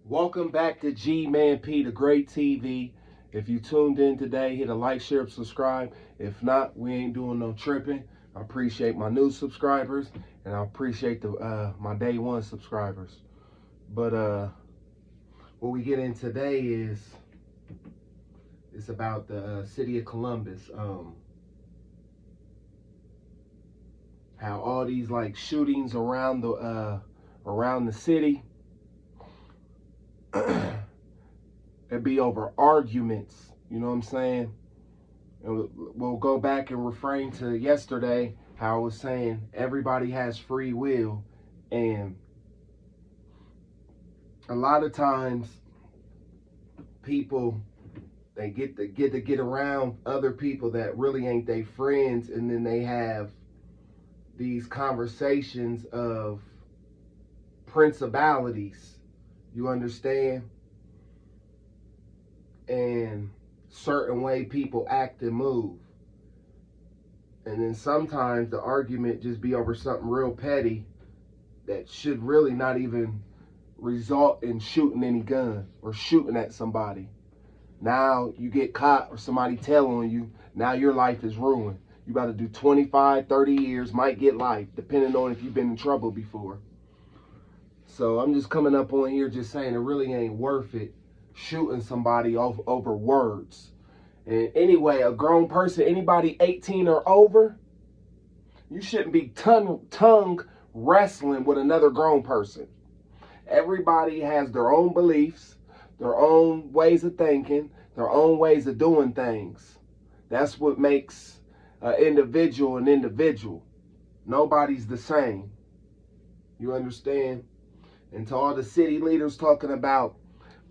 Welcome back to G-Man-P, the great TV. If you tuned in today, hit a like, share, subscribe. If not, we ain't doing no tripping. I appreciate my new subscribers, and I appreciate my day one subscribers. But what we get in today is it's about the city of Columbus. How all these like shootings around the city. It'd be over arguments, you know what I'm saying? And we'll go back and refrain to yesterday, how I was saying everybody has free will, and a lot of times people they get around other people that really ain't their friends, and then they have these conversations of principalities. You understand? And certain way people act and move. And then sometimes the argument just be over something real petty that should really not even result in shooting any gun or shooting at somebody. Now you get caught or somebody tell on you, now your life is ruined. You got to do 25, 30 years, might get life, depending on if you've been in trouble before. So I'm just coming up on here just saying it really ain't worth it shooting somebody over words. And anyway, a grown person, anybody 18 or over, you shouldn't be tongue wrestling with another grown person. Everybody has their own beliefs, their own ways of thinking, their own ways of doing things. That's what makes an individual an individual. Nobody's the same. You understand? And to all the city leaders talking about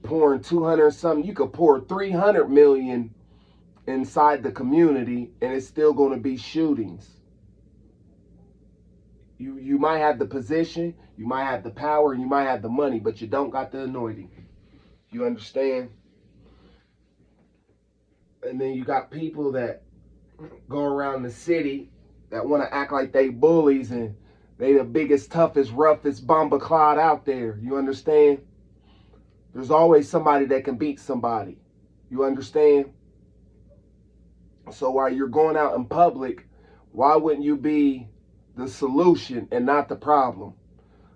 pouring 200 something, you could pour 300 million inside the community and it's still going to be shootings. You might have the position, you might have the power, and you might have the money, but you don't got the anointing. You understand? And then you got people that go around the city that want to act like they bullies and they the biggest, toughest, roughest bomber clod out there. You understand? There's always somebody that can beat somebody. You understand? So while you're going out in public, why wouldn't you be the solution and not the problem?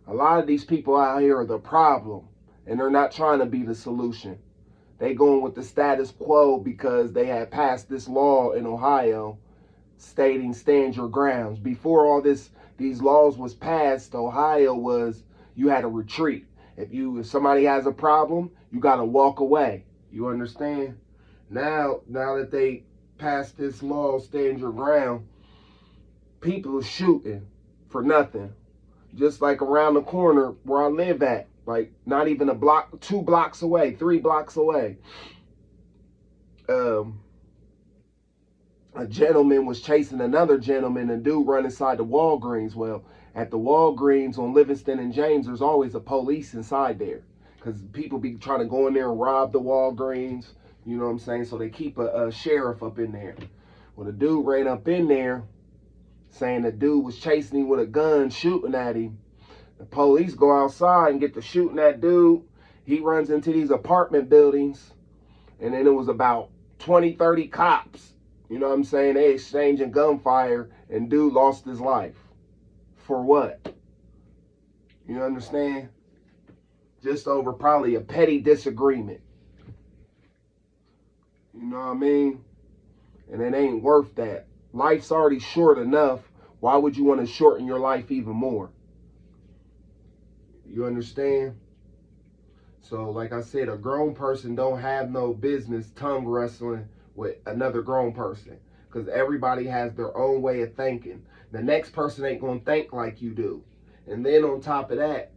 A lot of these people out here are the problem, and they're not trying to be the solution. They going with the status quo because they had passed this law in Ohio stating stand your grounds. Before all these laws was passed, Ohio was you had to retreat. If somebody has a problem, you got to walk away. You understand? Now that they passed this law, stand your ground, people are shooting for nothing. Just like around the corner where I live at, like not even a block, 2 blocks away, 3 blocks away. A gentleman was chasing another gentleman, and dude run inside the Walgreens. Well, at the Walgreens on Livingston and James, there's always a police inside there because people be trying to go in there and rob the Walgreens. You know what I'm saying? So they keep a sheriff up in there. Well, the dude ran up in there saying the dude was chasing him with a gun, shooting at him. The police go outside and get to shooting that dude. He runs into these apartment buildings, and then it was about 20, 30 cops. You know what I'm saying? They exchanging gunfire, and dude lost his life. For what? You understand? Just over probably a petty disagreement. You know what I mean? And it ain't worth that. Life's already short enough. Why would you want to shorten your life even more? You understand? So like I said, a grown person don't have no business tongue wrestling with another grown person, because everybody has their own way of thinking. The next person ain't gonna think like you do. And then on top of that,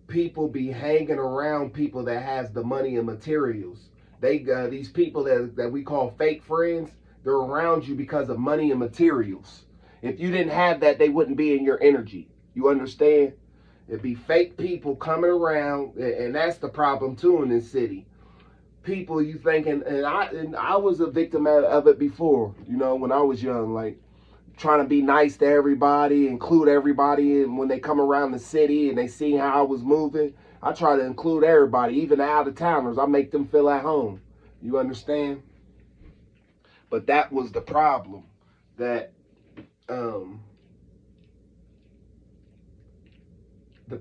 people be hanging around people that has the money and materials. These people that we call fake friends, they're around you because of money and materials. If you didn't have that, they wouldn't be in your energy. You understand? It'd be fake people coming around, and that's the problem too in this city. People you thinking, and I was a victim of it before, you know, when I was young, like trying to be nice to everybody, include everybody, and when they come around the city and they see how I was moving, I try to include everybody, even the out-of-towners. I make them feel at home. You understand? But that was the problem, that the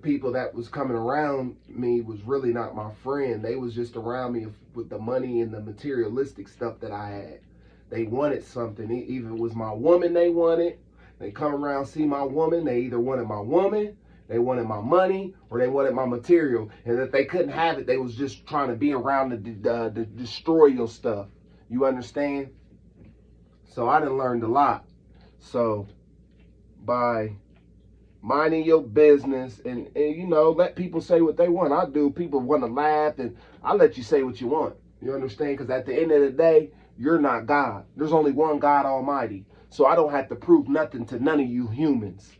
people that was coming around me was really not my friend. They was just around me with the money and the materialistic stuff that I had. They wanted something. Even it was my woman they wanted. They come around, see my woman. They either wanted my woman, they wanted my money, or they wanted my material. And if they couldn't have it, they was just trying to be around to destroy your stuff. You understand? So I done learned a lot. So by minding your business and you know, let people say what they want. I do. People want to laugh, and I let you say what you want. You understand? Because at the end of the day, you're not God. There's only one God Almighty. So I don't have to prove nothing to none of you humans.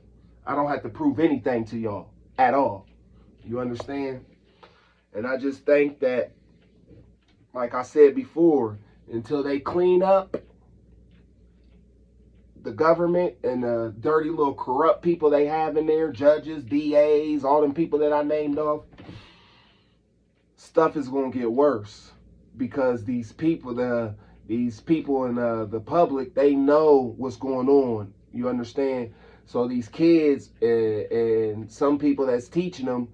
I don't have to prove anything to y'all at all. You understand? And I just think that, like I said before, until they clean up the government and the dirty little corrupt people they have in there, judges, DAs, all them people that I named off, stuff is going to get worse. Because these people in the public, they know what's going on. You understand? So these kids and some people that's teaching them,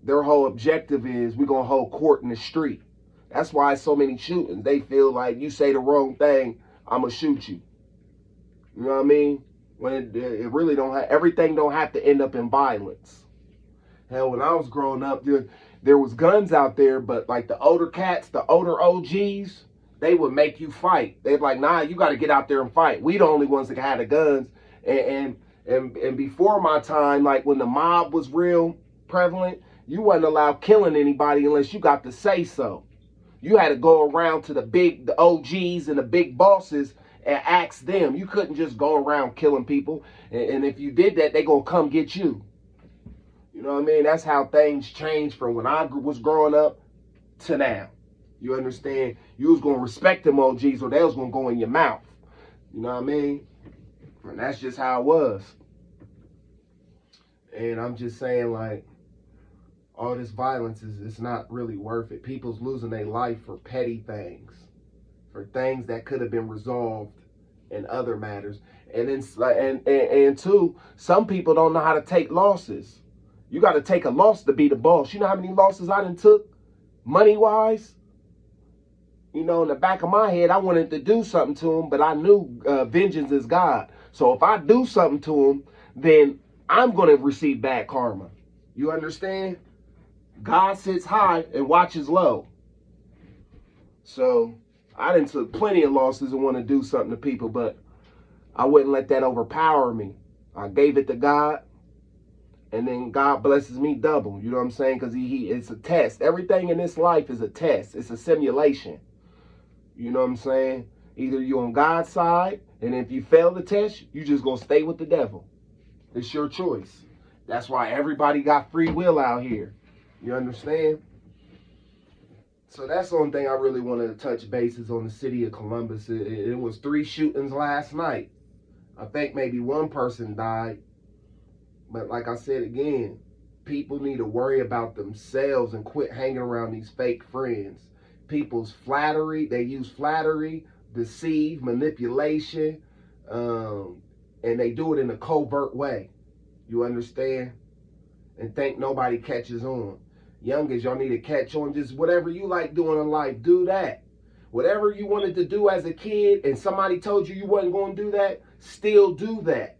their whole objective is, we're going to hold court in the street. That's why so many shootings. They feel like you say the wrong thing, I'm going to shoot you. You know what I mean? When it really don't have, everything don't have to end up in violence. Hell, when I was growing up, there was guns out there, but like the older cats, the older OGs, they would make you fight. They'd like, nah, you got to get out there and fight. We the only ones that had the guns. And before my time, like when the mob was real prevalent, you wasn't allowed killing anybody unless you got to say so. You had to go around to the OGs and the big bosses and ask them. You couldn't just go around killing people. And if you did that, they gonna come get you. You know what I mean? That's how things changed from when I was growing up to now. You understand? You was gonna respect them OGs, or they was gonna go in your mouth. You know what I mean? And that's just how it was. And I'm just saying, like, all this violence it's not really worth it. People's losing their life for petty things, for things that could have been resolved in other matters. And then and two, some people don't know how to take losses. You got to take a loss to be the boss. You know how many losses I done took, money wise? You know, in the back of my head, I wanted to do something to him, but I knew vengeance is God. So if I do something to him, then I'm going to receive bad karma. You understand? God sits high and watches low. So I done took plenty of losses and want to do something to people, but I wouldn't let that overpower me. I gave it to God, and then God blesses me double. You know what I'm saying? Because it's a test. Everything in this life is a test. It's a simulation. You know what I'm saying? Either you're on God's side, and if you fail the test, you just gonna stay with the devil. It's your choice. That's why everybody got free will out here. You understand? So that's the only thing I really wanted to touch bases on the city of Columbus. It was 3 shootings last night. I think maybe 1 person died. But like I said again, people need to worry about themselves and quit hanging around these fake friends. People's flattery, they use flattery, deceive, manipulation, and they do it in a covert way. You understand? And think nobody catches on. Youngins, y'all need to catch on. Just whatever you like doing in life, do that. Whatever you wanted to do as a kid and somebody told you wasn't going to do that, still do that.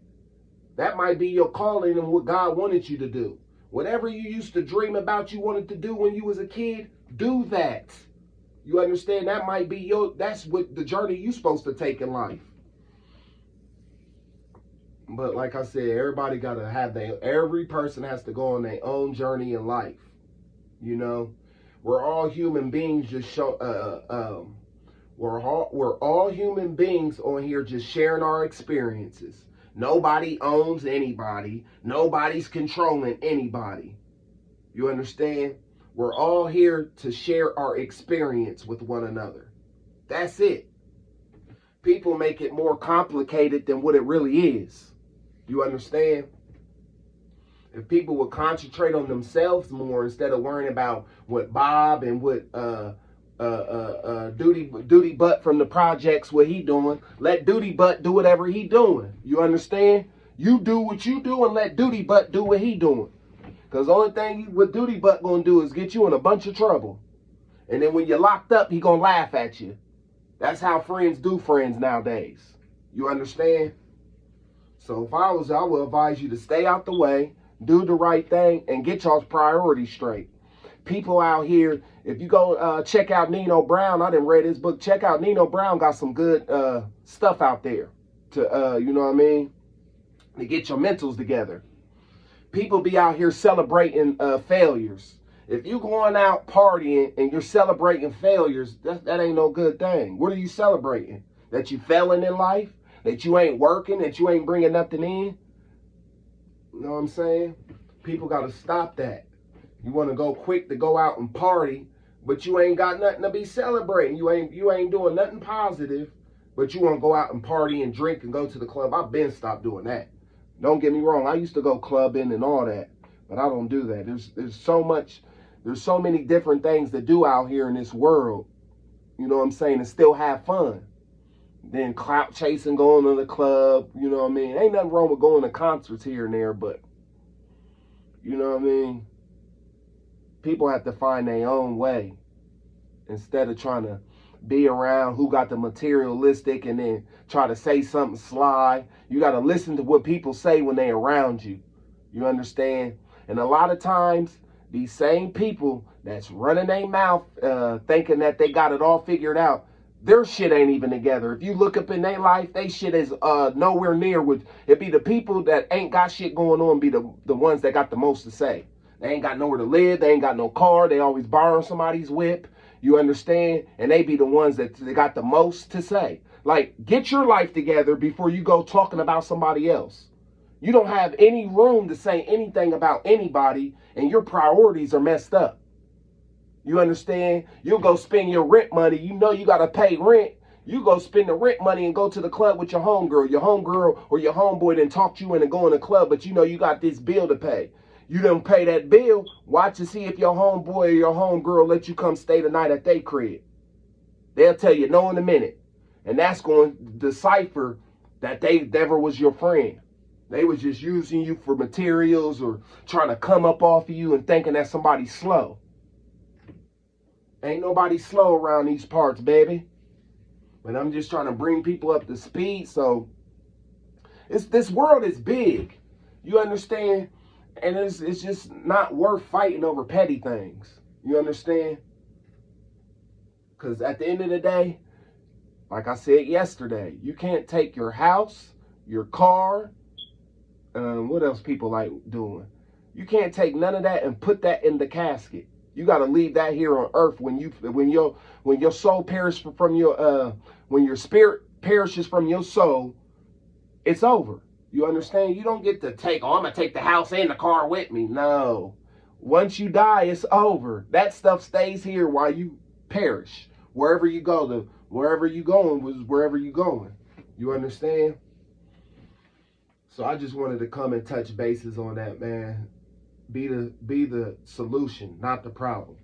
That might be your calling and what God wanted you to do. Whatever you used to dream about you wanted to do when you was a kid, do that. You understand? That might be that's what the journey you're supposed to take in life. But like I said, everybody got to have every person has to go on their own journey in life. You know, we're all human beings. We're all human beings on here just sharing our experiences. Nobody owns anybody. Nobody's controlling anybody. You understand? We're all here to share our experience with one another. That's it. People make it more complicated than what it really is. You understand? If people would concentrate on themselves more instead of worrying about what Bob and what Duty Butt from the projects, what he doing. Let Duty Butt do whatever he doing. You understand? You do what you do and let Duty Butt do what he doing. Because the only thing what Duty Butt gonna do is get you in a bunch of trouble. And then when you're locked up, he gonna laugh at you. That's how friends do friends nowadays. You understand? So if I was, I would advise you to stay out the way, do the right thing, and get y'all's priorities straight. People out here, if you go check out Nino Brown, I didn't read his book. Check out Nino Brown, got some good stuff out there to, you know what I mean, to get your mentals together. People be out here celebrating failures. If you going out partying and you're celebrating failures, that ain't no good thing. What are you celebrating? That you failing in life? That you ain't working? That you ain't bringing nothing in? You know what I'm saying? People got to stop that. You want to go quick to go out and party, but you ain't got nothing to be celebrating. You ain't doing nothing positive, but you want to go out and party and drink and go to the club. I've been stopped doing that. Don't get me wrong. I used to go clubbing and all that, but I don't do that. There's so many different things to do out here in this world. You know what I'm saying? And still have fun. Then clout chasing, going to the club. You know what I mean? Ain't nothing wrong with going to concerts here and there, but you know what I mean? People have to find their own way instead of trying to be around who got the materialistic and then try to say something sly. You got to listen to what people say when they around you. You understand? And a lot of times, these same people that's running their mouth thinking that they got it all figured out, their shit ain't even together. If you look up in their life, they shit is nowhere near with it. Be the people that ain't got shit going on be the ones that got the most to say. They ain't got nowhere to live. They ain't got no car. They always borrowing somebody's whip. You understand? And they be the ones that they got the most to say. Like, get your life together before you go talking about somebody else. You don't have any room to say anything about anybody, and your priorities are messed up. You understand? You'll go spend your rent money. You know you got to pay rent. You go spend the rent money and go to the club with your homegirl or your homeboy then talk you into going to the club, but you know you got this bill to pay. You didn't pay that bill. Watch and see if your homeboy or your homegirl let you come stay the night at their crib. They'll tell you no in a minute. And that's going to decipher that they never was your friend. They was just using you for materials or trying to come up off of you and thinking that somebody's slow. Ain't nobody slow around these parts, baby. But I'm just trying to bring people up to speed. So this world is big. You understand? And it's just not worth fighting over petty things. You understand? Because at the end of the day, like I said yesterday, you can't take your house, your car, what else people like doing? You can't take none of that and put that in the casket. You got to leave that here on earth when your soul perishes from your when your spirit perishes from your soul, it's over. You understand? You don't get to take, I'm going to take the house and the car with me. No. Once you die, it's over. That stuff stays here while you perish. Wherever you go, wherever you going was wherever you going. You understand? So I just wanted to come and touch bases on that, man. Be the solution, not the problem.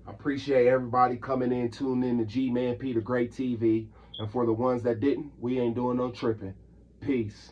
I appreciate everybody coming in, tuning in to G-Man P, the Great TV. And for the ones that didn't, we ain't doing no tripping. Peace.